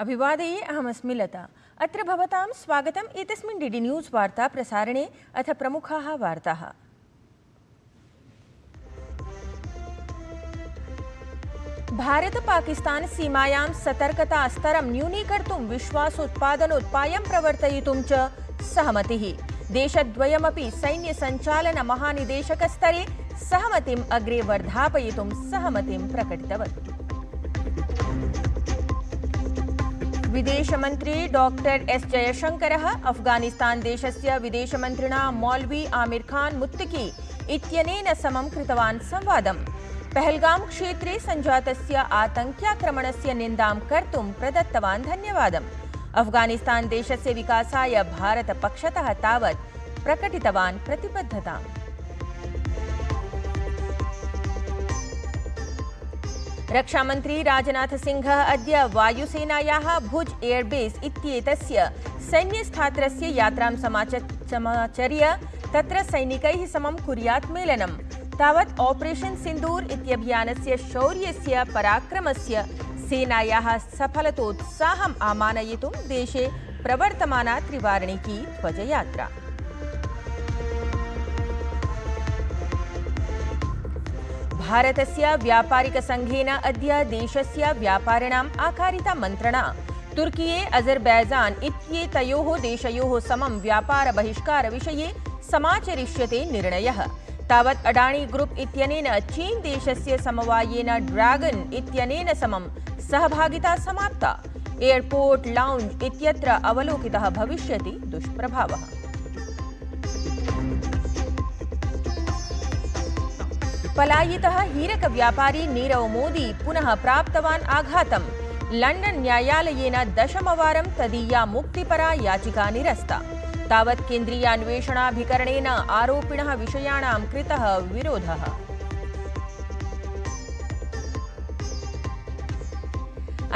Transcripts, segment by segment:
अभिवादये अहमस्मि लता। अत्र भवतां स्वागतम् एतस्मिन् डीडी न्यूज़ वार्ता प्रसारणे। अथ प्रमुखाः वार्ताः। भारत-पाकिस्तान सीमायां सतर्कता स्तरं न्यूनीकर्तुं विश्वासोत्पादनोपायं प्रवर्तयितुं च सहमतिः। देशद्वयमपि सैन्यसञ्चालन-महानिदेशकस्तरे सहमतिम् अग्रे वर्धापयितुं सहमतिं प्रकटितवती। विदेशमन्त्री डॉक्टर एस जयशंकरः अफगानिस्तान देशस्य विदेशमन्त्रिणा मौलवी आमिर खान मुत्तकी इत्यनेन समं कृतवान् संवादम्। पहलगाम क्षेत्रे सञ्जातस्य आतङ्क्याक्रमणस्य निन्दां कर्तुं प्रदत्तवान् धन्यवादम्। अफगानिस्तान देशस्य विकासाय भारतपक्षतः तावत् प्रकटितवान् प्रतिबद्धताम्। रक्षामन्त्री राजनाथ सिंहः अद्य वायुसेनायाः भुज एयरबेस इत्येतस्य सैन्यस्थात्रस्य यात्रां समाचर्य तत्र सैनिकैः समं कुर्यात् मेलनम्। तावत् ऑपरेशन सिन्दूर इत्यभियानस्य शौर्यस्य पराक्रमस्य सेनायाः सफलतोत्साहम् आमानयितुं देशे प्रवर्तमाना त्रिवार्णिकी ध्वजयात्रा। भारतस्य व्यापारिकसङ्घेन अद्य देशस्य व्यापारिणाम् आकारिता मन्त्रणा। तुर्कीये अज़रबैजान इत्येतयोः देशयोः समं व्यापारबहिष्कारविषये समाचरिष्यते निर्णयः। तावत् अडानी ग्रुप इत्यनेन चीन देशस्य समवायेन ड्रैगन इत्यनेन समं सहभागिता समाप्ता। एयरपोर्ट लाउंज इत्यत्र अवलोकितः भविष्यति दुष्प्रभावः। पलायितः हीरक व्यापारी नीरव मोदी पुनः प्राप्तवान् आघातम्। लंडन न्यायालयेन दशमवारं तदीया मुक्तिपरा याचिका निरस्ता। तावत् केन्द्रीयान्वेषणाभिकरणेन आरोपिणः विषयाणां कृतः विरोधः।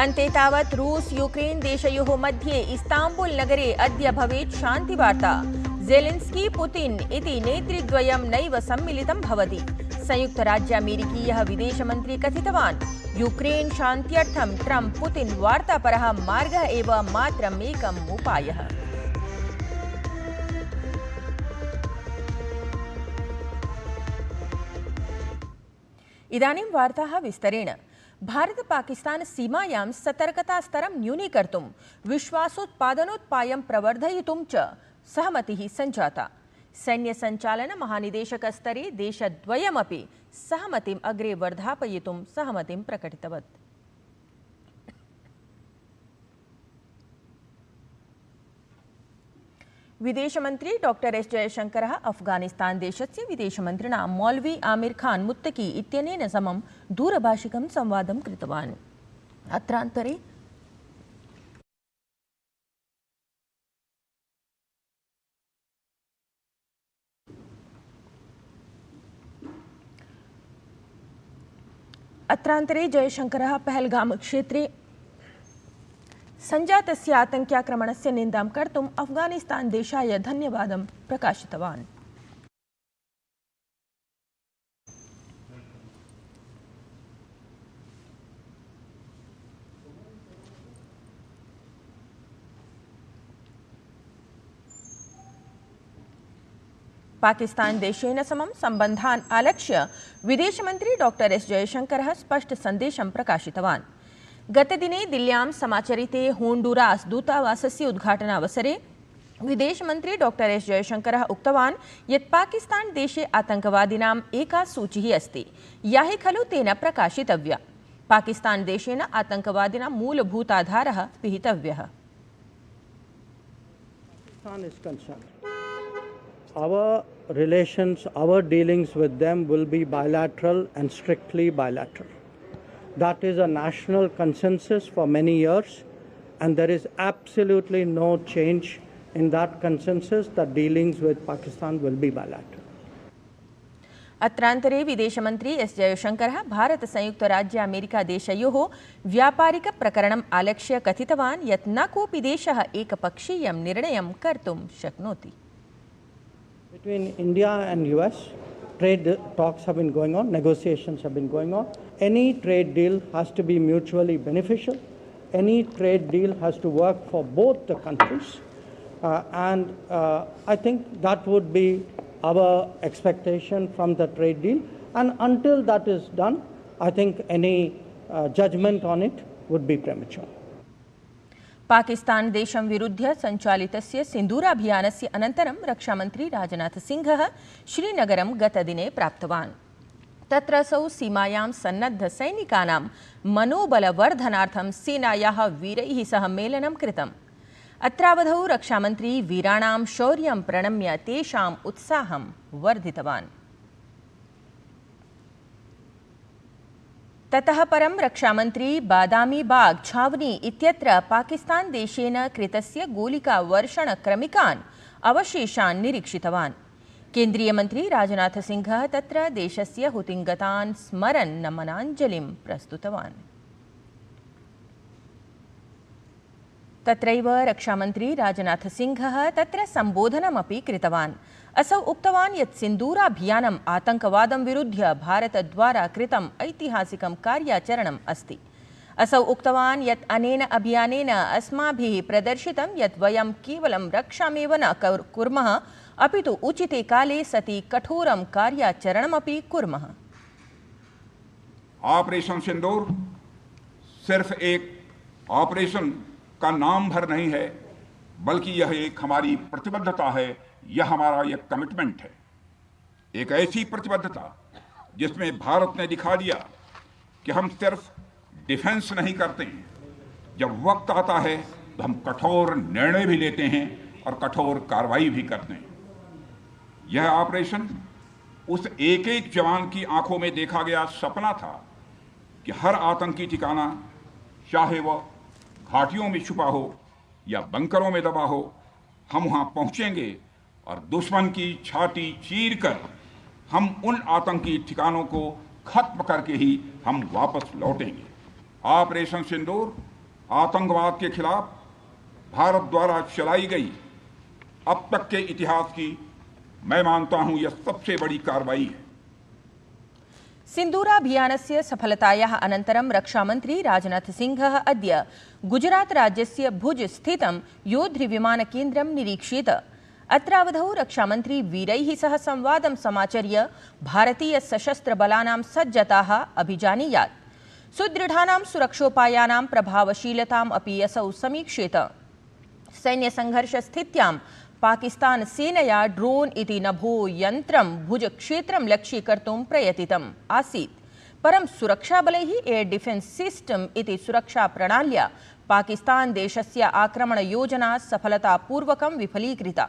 अन्ते तावत् रूस यूक्रेन देशयोः मध्ये इस्ताम्बुल नगरे अद्य भवेत् शान्तिवार्ता। ज़ेलेन्स्की पुतिन इति नेतृद्वयं नैव सम्मिलितं भवति। संयुक्तराज्यामेरिकीयः विदेशमन्त्री कथितवान् यूक्रेन शान्त्यर्थं ट्रम्प पुतिन वार्तापरः मार्गः एव मात्रम् एकम् उपायः। इदानीं वार्ताः विस्तरेण। भारत-पाकिस्तान सीमायां सतर्कता स्तरं न्यूनीकर्तुं विश्वासोत्पादनोपायं प्रवर्धयितुं च सहमतिः सञ्जाता। सैन्यसञ्चालन-महानिदेशकस्तरे देशद्वयमपि सहमतिम् अग्रे वर्धापयितुं सहमतिं प्रकटितवत्। विदेशमन्त्री डॉक्टर एस जयशंकरः अफगानिस्तान देशस्य विदेशमन्त्रिणा मौलवी आमिर खान मुत्तकी इत्यनेन समं दूरभाषिकं संवादं कृतवान्। अत्रान्तरे जयशंकरः पहलगाम क्षेत्रे सञ्जातस्य आतङ्क्याक्रमणस्य निन्दां कर्तुम् अफगानिस्तान देशाय धन्यवादं प्रकाशितवान्। पाकिस्तान देशेन समं सम्बन्धान् आलक्ष्य विदेशमन्त्री डॉक्टर एस जयशंकरः स्पष्ट सन्देशं प्रकाशितवान्। गतदिने दिल्ल्यां समाचरिते होण्डुरास् दूतावासस्य उद्घाटनावसरे विदेशमन्त्री डॉक्टर एस जयशंकरः उक्तवान् यत् पाकिस्तान देशे आतङ्कवादिनाम् एका सूचिः अस्ति, या हि खलु तेन प्रकाशितव्या। पाकिस्तान देशेन आतङ्कवादिनां मूलभूताधारः पिहितव्यः। Our relations, our dealings with them will be bilateral and strictly bilateral. That is a national consensus for many years, and there is absolutely no change in that consensus that dealings with Pakistan will be bilateral. अत्रान्तरे विदेशमन्त्री S जयशंकरः Bharat संयुक्त राज्य America देशयोः व्यापारिक प्रकरणम् आलक्ष्य कथितवान् यत् न कोऽपि देशः एकपक्षीयं निर्णयं कर्तुं शक्नोति। Between India and US, trade talks have been going on, negotiations have been going on. Any trade deal has to be mutually beneficial. any trade deal has to work for both the countries. I think that would be our expectation from the trade deal. And until that is done, I think any judgment on it would be premature. Pakistan देशं विरुद्ध्य सञ्चालितस्य सिन्दूराभियानस्य अनन्तरं रक्षामन्त्री राजनाथसिंहः श्रीनगरं गतदिने प्राप्तवान्। तत्र असौ सीमायां सन्नद्धसैनिकानां मनोबलवर्धनार्थं सेनायाः वीरैः सह मेलनं कृतम्। अत्रावधौ रक्षामन्त्री वीराणां शौर्यं प्रणम्य तेषाम् उत्साहं वर्धितवान्। ततः परं रक्षामन्त्री बादामी बाग छावनी इत्यत्र पाकिस्तान देशेन कृतस्य गोलिकावर्षणक्रमिकान् अवशेषान् निरीक्षितवान्। केन्द्रीयमन्त्री राजनाथसिंहः तत्र देशस्य हुतिङ्गतान् स्मरन् नमनाञ्जलिं प्रस्तुतवान्। तत्रैव रक्षामन्त्री राजनाथसिंहः तत्र सम्बोधनमपि कृतवान्। असौ उक्तवान् यत् सिन्दूराभियानम् आतङ्कवादं विरुध्य भारतद्वारा कृतम् ऐतिहासिकं कार्याचरणम् अस्ति। असौ उक्तवान् यत् अनेन अभियानेन अस्माभिः प्रदर्शितं यत् वयं केवलं रक्षामेव न कुर्मः अपितु उचिते काले सति कठोरं कार्याचरणमपि कुर्मः। ऑपरेशन सिंदूर सिर्फ एक ऑपरेशन का नाम भर नहीं है, बल्कि यह एक हमारी प्रतिबद्धता है, यह हमारा एक कमिटमेंट है। एक ऐसी प्रतिबद्धता जिसमें भारत ने दिखा दिया कि हम सिर्फ डिफेंस नहीं करते हैं, जब वक्त आता है तो हम कठोर निर्णय भी लेते हैं और कठोर कार्रवाई भी करते हैं। यह ऑपरेशन उस एक एक जवान की आंखों में देखा गया सपना था कि हर आतंकी ठिकाना, चाहे वह घाटियों में छुपा हो या बंकरों में दबा हो, हम वहां पहुंचेंगे और दुश्मन की छाती चीरकर हम उन आतंकी ठिकानों को खत्म करके ही हम वापस लौटेंगे। ऑपरेशन सिंदूर आतंकवाद के खिलाफ भारत द्वारा चलाई गई अब तक के इतिहास की, मैं मानता हूं, यह सबसे बड़ी कार्रवाई है। सिन्दूराभियानस्य सफलतायाः अनन्तरं रक्षामन्त्री राजनाथसिंहः अद्य गुजरात राज्यस्य भुज स्थितं योद्धृविमानकेन्द्रं निरीक्षेत। अत्रावधौ रक्षामन्त्री वीरैः सह संवादं समाचर्य भारतीय सशस्त्रबलानां सज्जताः अभिजानीयात्। सुदृढानां सुरक्षोपायानां प्रभावशीलताम् अपि असौ समीक्षेत। सैन्यसंघर्षस्थित्यां पाकिस्तान सेनया ड्रोन इति नभो यन्त्रं भुजक्षेत्रं लक्ष्यीकर्तुं प्रयतितम् आसीत्, परं सुरक्षाबलैः एयर डिफेन्स सिस्टम इति सुरक्षाप्रणाल्या पाकिस्तान देशस्य आक्रमणयोजना सफलतापूर्वकं विफलीकृता।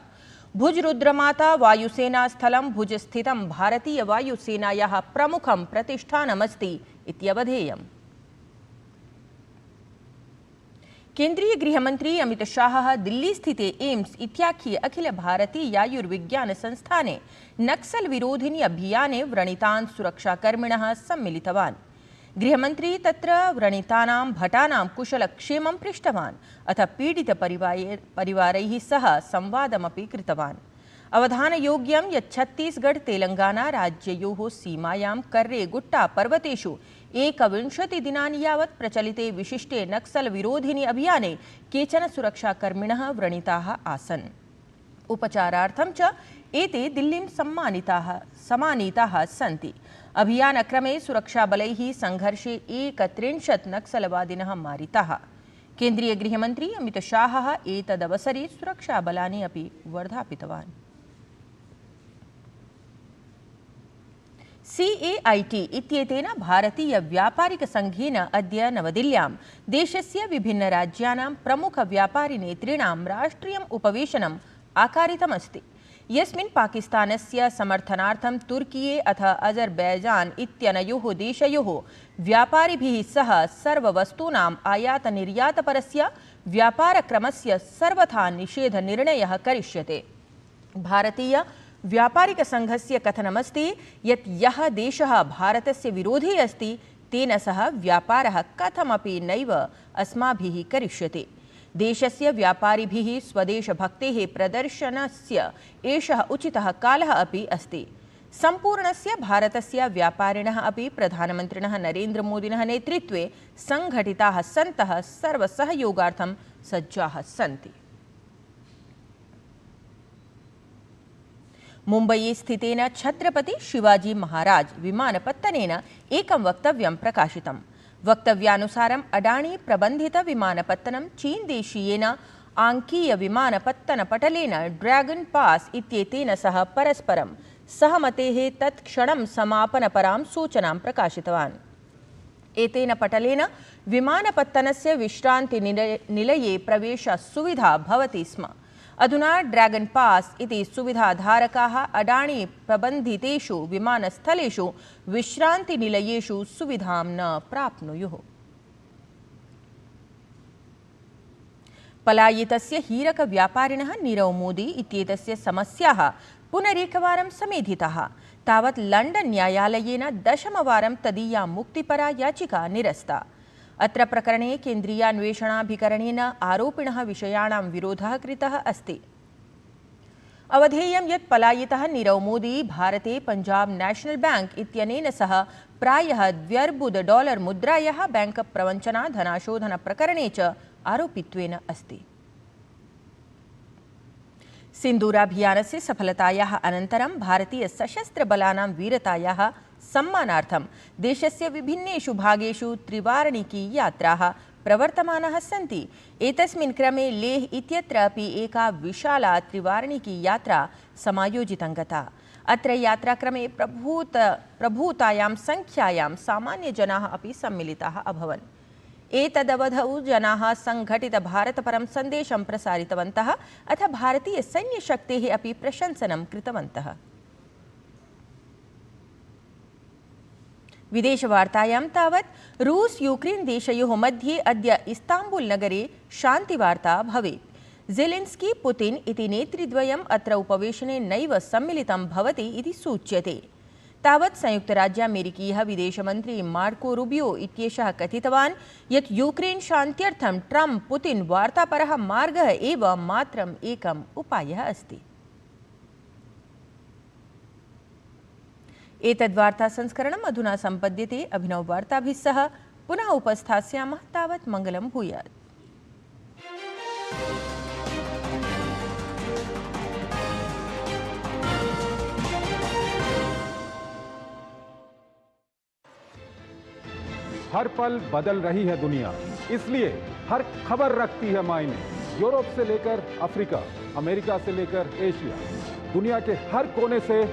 भुज रुद्रमाता वायुसेना स्थलं भुज स्थितं भारतीय वायुसेनायाः प्रमुखं प्रतिष्ठानमस्ति इत्यवधेयम्। केन्द्रीय गृहमन्त्री अमित शाहः दिल्ली स्थिते एम्स इत्याख्ये अखिल भारतीयायुर्विज्ञान संस्थाने नक्सल विरोधिनि अभियाने व्रणितान् सुरक्षाकर्मिणः सम्मिलितवान्। गृहमन्त्री तत्र व्रणितानां भटानां कुशलक्षेमं पृष्टवान्, अथ पीडितपरिवारैः सह संवादमपि कृतवान्। अवधानयोग्यं यत् छत्तीसगढ़ तेलंगाना राज्ययोः सीमायां कर्रेगुट्टा पर्वतेषु 21 दिनानि यावत् प्रचलिते विशिष्टे नक्सल विरोधिनि अभियाने केचन सुरक्षाकर्मिणः व्रणिताः आसन्। उपचारार्थं च एते दिल्लीं समानीताः सन्ति। अभियानक्रमे सुरक्षाबलैः संघर्षे 31 नक्सलवादिनः मारिताः। केन्द्रीय गृहमन्त्री अमित शाहः एतदवसरे सुरक्षाबलानि अपि वर्धापितवान्। CAIT इत्येतेन भारतीय व्यापारिक संघेन अद्य नवदिल्ल्यां देशस्य विभिन्नराज्यानां प्रमुखव्यापारिनेतॄणां राष्ट्रियम् उपवेशनम् आकारितमस्ति, यस्मिन् पाकिस्तानस्य समर्थनार्थं तुर्कीये अथ अजरबैजान इत्यनयोः देशयोः व्यापारिभिः सह सर्ववस्तूनाम् आयातनिर्यातपरस्य व्यापारक्रमस्य सर्वथा निषेधनिर्णयः करिष्यते। भारतीय व्यापारिक संघस्य कथनमस्ति यत् यः देशः भारतस्य विरोधी अस्ति तेन सह व्यापारः कथमपि नैव अस्माभिः करिष्यते। देशस्य व्यापारिभिः स्वदेशभक्तेः प्रदर्शनस्य एषः उचितः कालः अपि अस्ति। सम्पूर्णस्य भारतस्य व्यापारिणः अपि प्रधानमन्त्रिणः नरेन्द्रमोदिनः नेतृत्वे सङ्घटिताः सन्तः सर्वसहयोगार्थं सज्जाः सन्ति। मुम्बई स्थितेन छत्रपति शिवाजी महाराज विमानपत्तनेन एकं वक्तव्यं प्रकाशितम्। वक्तव्यानुसारम् अडाणी प्रबन्धित विमानपत्तनं चीन देशीयेन आङ्कीय विमानपत्तनपटलेन ड्रैगन पास इत्येतेन सह परस्परं सहमतेः तत्क्षणं समापनपरां सूचनां प्रकाशितवान्। एतेन पटलेन विमानपत्तनस्य विश्रान्तिनिलये प्रवेशसुविधा भवति स्म। अधुना ड्रैगन पास इति सुविधाधारकाः अडाणी प्रबन्धितेषु विमानस्थलेषु विश्रान्तिनिलयेषु सुविधां न प्राप्नुयुः। पलायितस्य हीरकव्यापारिणः नीरव मोदी इत्येतस्य समस्याः पुनरेकवारं समेधिताः। तावत् लण्डन् न्यायालयेन दशमवारं तदीया मुक्तिपरा याचिका निरस्ता। अत्र प्रकरणे केन्द्रीयान्वेषणाभिकरणेन आरोपिणः विषयाणां विरोधः कृतः अस्ति। अवधेयं यत् पलायितः नीरव मोदी भारते पंजाब नेशनल बैंक इत्यनेन सह प्रायः $2 मुद्रायाः बैंक प्रवञ्चना धनाशोधन प्रकरणे च आरोपित्वेन अस्ति। सिन्दूराभियानस्य सफलतायाः अनन्तरं भारतीय सशस्त्रबलानां वीरतायाः सम्मानार्थं देशस्य विभिन्नेषु भागेषु त्रिवार्णिकी यात्राः प्रवर्तमानाः सन्ति। एतस्मिन् क्रमे लेह इत्यत्र अपि एका विशाला त्रिवार्णिकी यात्रा समायोजितं गता। अत्र यात्राक्रमे प्रभूतायां संख्यायां सामान्यजनाः अपि सम्मिलिताः अभवन्। एतदवधौ जनाः सङ्घटितभारतपरं सन्देशं प्रसारितवन्तः अथ भारतीयसैन्यशक्तेः अपि प्रशंसनं कृतवन्तः। विदेशवार्तायां तावत् रूस यूक्रेन देशयोः मध्ये अद्य इस्ताम्बुल् नगरे शान्तिवार्ता भवेत्। ज़ेलेन्स्की पुतिन् इति नेतृद्वयम् अत्र उपवेशने नैव सम्मिलितं भवति इति सूच्यते। तावत् संयुक्तराज्यामेरिकीयः विदेशमन्त्री मार्को रूबियो इत्येषः कथितवान् यत् यूक्रेन शान्त्यर्थं ट्रम्प पुतिन् वार्तापरः मार्गः एव मात्रम् एकम् उपायः अस्ति। एतद्वार्ता संस्करणम् अधुना सम्पद्यते। अभिनववार्ताभिः सह पुनः उपस्थास्यामः। तावत् मङ्गलं भूयात्। हर पल बदल रही है दुनिया, इसलिए हर खबर रखती है मायने। यूरोप से लेकर अफ्रीका, अमेरिका से लेकर एशिया, दुनिया के हर कोने से